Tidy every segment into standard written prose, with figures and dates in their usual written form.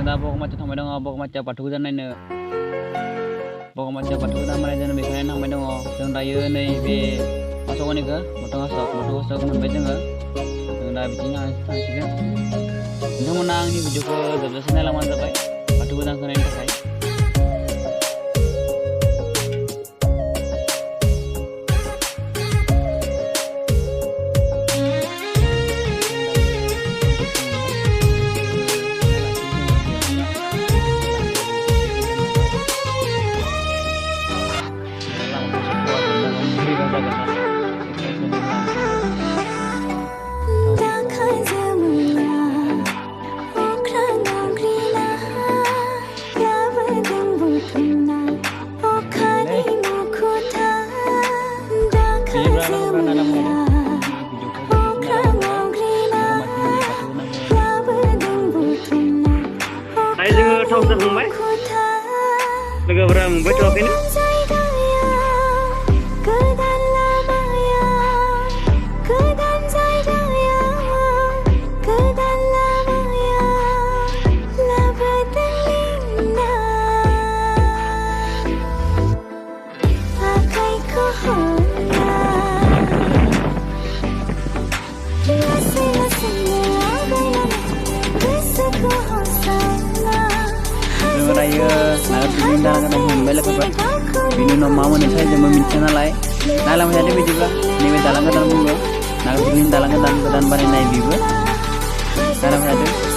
दा Boga matiyau थांबाय दङ Boga matiyau batwu गोदान नायनो Boga matiyau batwu गोदान बानाय जों बेखौ नायनो थांबाय दङ जों दायो नै बे असगनिखौ मोथं असग मोनबाय जोङो जों दा बिदिनो थांसिगोन नोंथांमोना आंनि भिडिअखौ जोबजासिम नायलांबानो जाबाय batwu गोदानखौ नायनो थाखाय थाव जाखांबाय लोगोफोरा मोनबाय थावाखैनो दायो नागारजोबनायनि दालां मोनबाय लोगोफोर बिनि उनाव मा मोनोथाय जोंबो मिथिया नालाय नायलांबाय थादो बिदिब्ला नैबे दालां गोदान बुङो नागारजोबनायनि दालां गोदान बानायनाय बेबो नायलांबाय थादो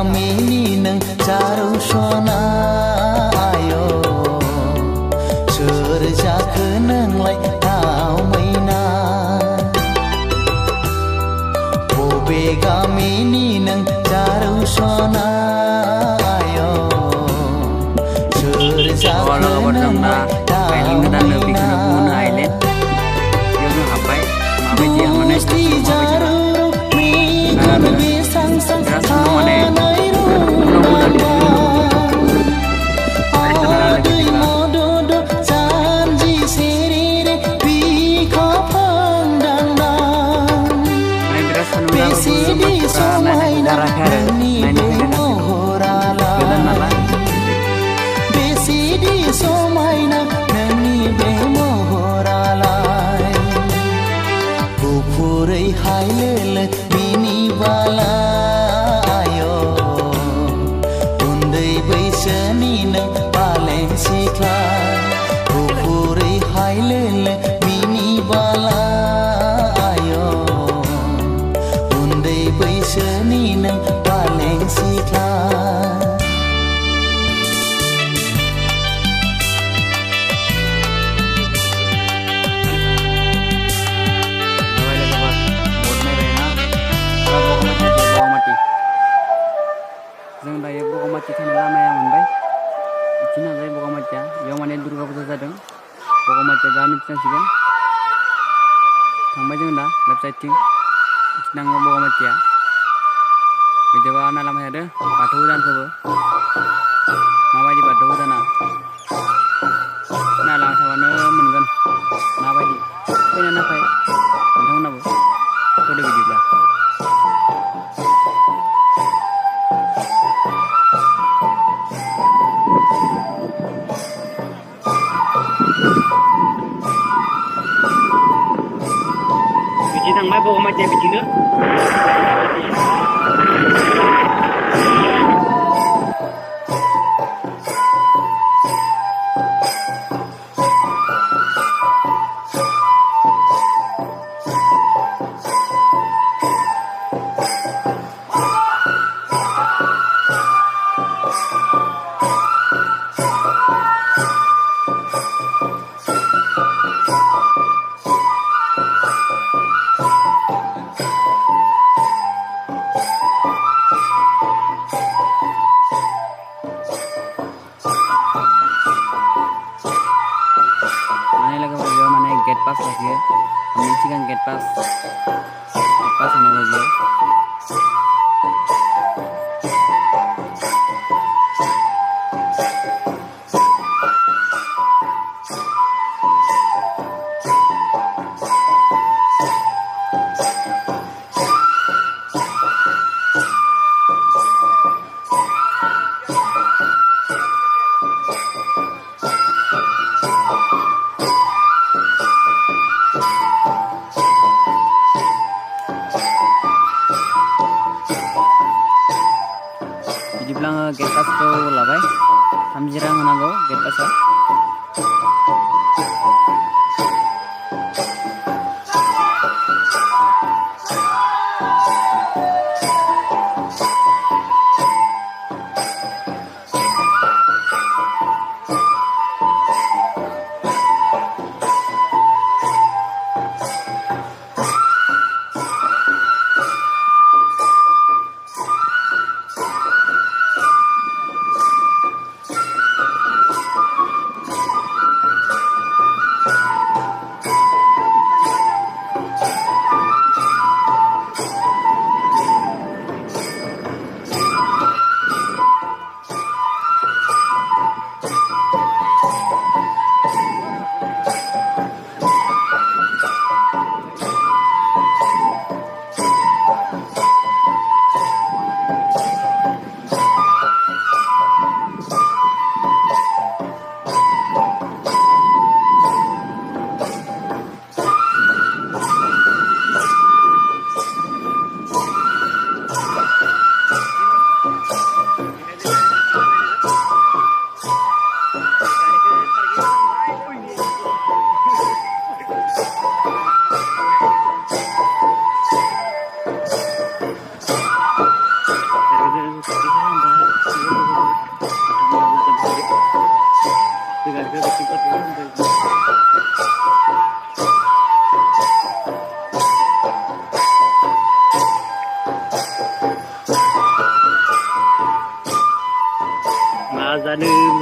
गामिनि नों जारौ सना आयो सोर जाखो नोंलाय दाउ मैना बबे गामिनि नों जारौ सना आयो सोर जाखो नोंलाय दाउ मैना बुस्ति जारौ मेगन बेसां सां थानाय रंगाया आदै मदद जानजि सेरेरे बिखा फांदांदां बेसेदि समायना नोंनि बे महरालाय बेसेदि समायना नोंनि बे महरालाय गुफुरै हायलोलो मिनिबाला आयो उन्दै बैसोनि नों बालें सिख्ला गुफुरै हायलोलो मिनिबाला आयो उन्दै बैसोनि नों बालें सिख्ला जों दायो बगामाथि थांनो लामाया मोनबाय बिथिं नालाय बगामाथिया बेयाव माने दुर्गा फुजा जादों बगामाथिया दा मिथिनांसिगोन थांबाय जों दा लेफ्ट साइडथिं बिथिं थाङो बगामाथिया बिदिबा नायलांबाय थादो बाथौ गोदानखौबो माबायदि बाथौ गोदाना नायलांबाय थाबानो मोनगोन माबायदि फैना नायफाय नोंथांमोनाबो फैदो बिदिब्ला बिदि थांबाय बगामाथिया बिदिनो गेट पास लाखियो हमनायनि सिगां गेट पास होनांगौ बेयाव बिदिब्ला आङो गेट पासखौ लाबाय 30 रां होनांगौ gate पासआ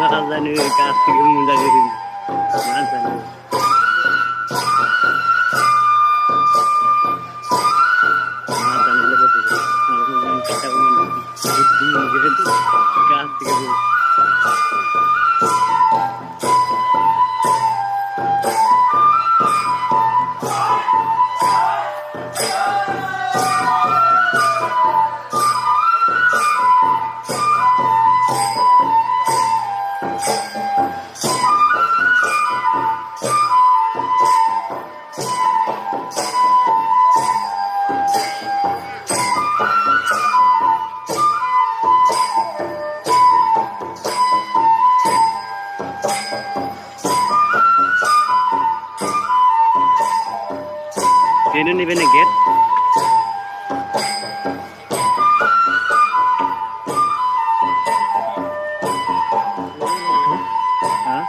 Mazanu kasih mendagirin. Mazanu. Mazanu lebih tu. Kita umum kasih. They didn't even get. Huh?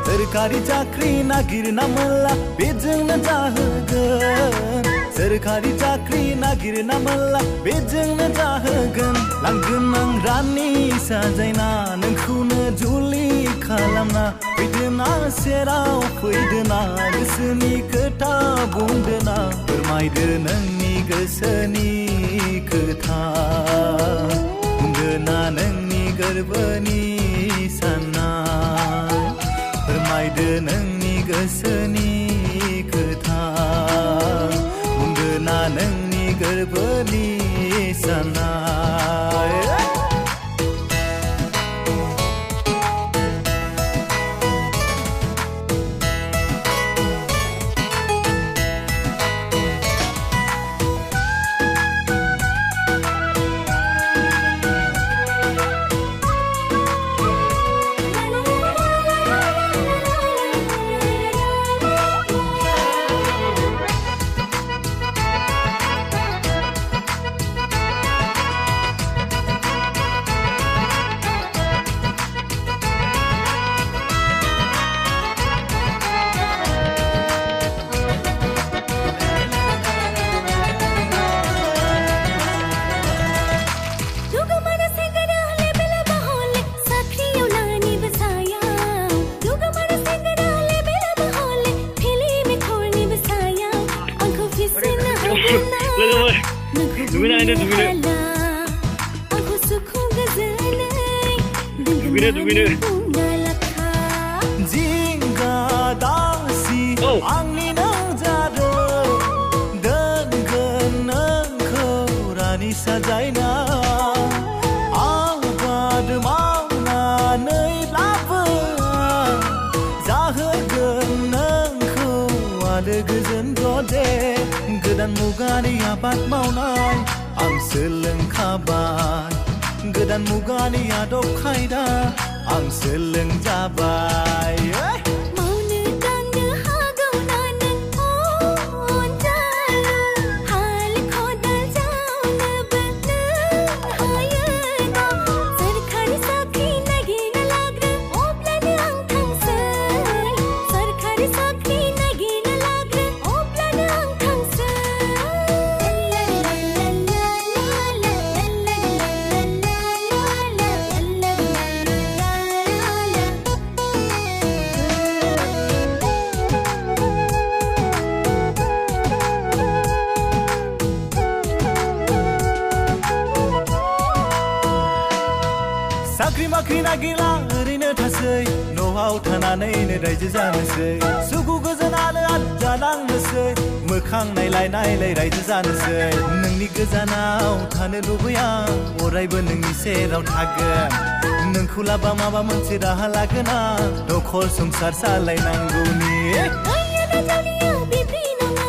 सरकारी चाकरी नागिरना मोल्ला बेजोंनो जाहोगोन सरकारी चाकरी नागिरना मोल्ला बेजोंनो जाहोगोन लांगोन आं रानि साजायना नोंखौनो जुलि खालामना फैदोना सेराव फैदोना गोसोनि खोथा बुंदोना फोरमायदो नोंनि गोसोनि खोथा बुंदोना नोंनि गोरबोनि साननाय फोरमायदो नोंनि गोसोनि खोथा बुंदोना नोंनि गोरबोनि साननाय Jingga गोदान मुगानि आबाद मावनाय आं सोलोंखाबाय गोदान मुगानि आदब खायदा आं सोलोंजाबाय मावनो दांनो हागौ ना नों अनजालु हाल खदाल जावनोबो नों हायो दा सोरखारि साख्रि नागिरनो लाग्रो अब्लानो आं थांसै सोरखारि साख्रि नागिरनो लाग्रो अब्लानो आं थांसै साख्रि बाख्रि नागिरला ओरैनो थासै न'आव थानानैनो रायजो जानोसै सुखु गोजोन आलो आलो जालांनोसै मोखां नायलाय नायलाय रायजो जानोसै नोंनि गोजानाव थानो लुबैया अरायबो नोंनि सेराव थागोन नोंखौ लाबा माबा मोनसे राहा लागोन आं न'खर संसार सालायनांगौनि ओइयाना जालिया बिब्दि नङा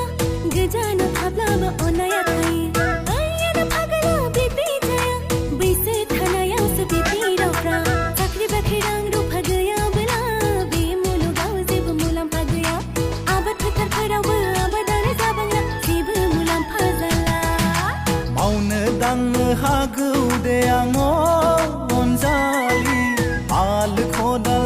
गोजानाव थाब्लाबो अननाया थायो ओइयाना फागला बिब्दि जाया बैसो थानायावसो बिब्दि रावफ्रा साख्रि बाख्रि रां रुफा गैयाबोला बे मुलुगाव जेबो मुलाम्फा गैया आबाद फोथारफोरावबो आबादारि जाबांला जेबो मुलाम्फा जाला मावनो दांनो हागौ दे आं अनजालि हाल खदाल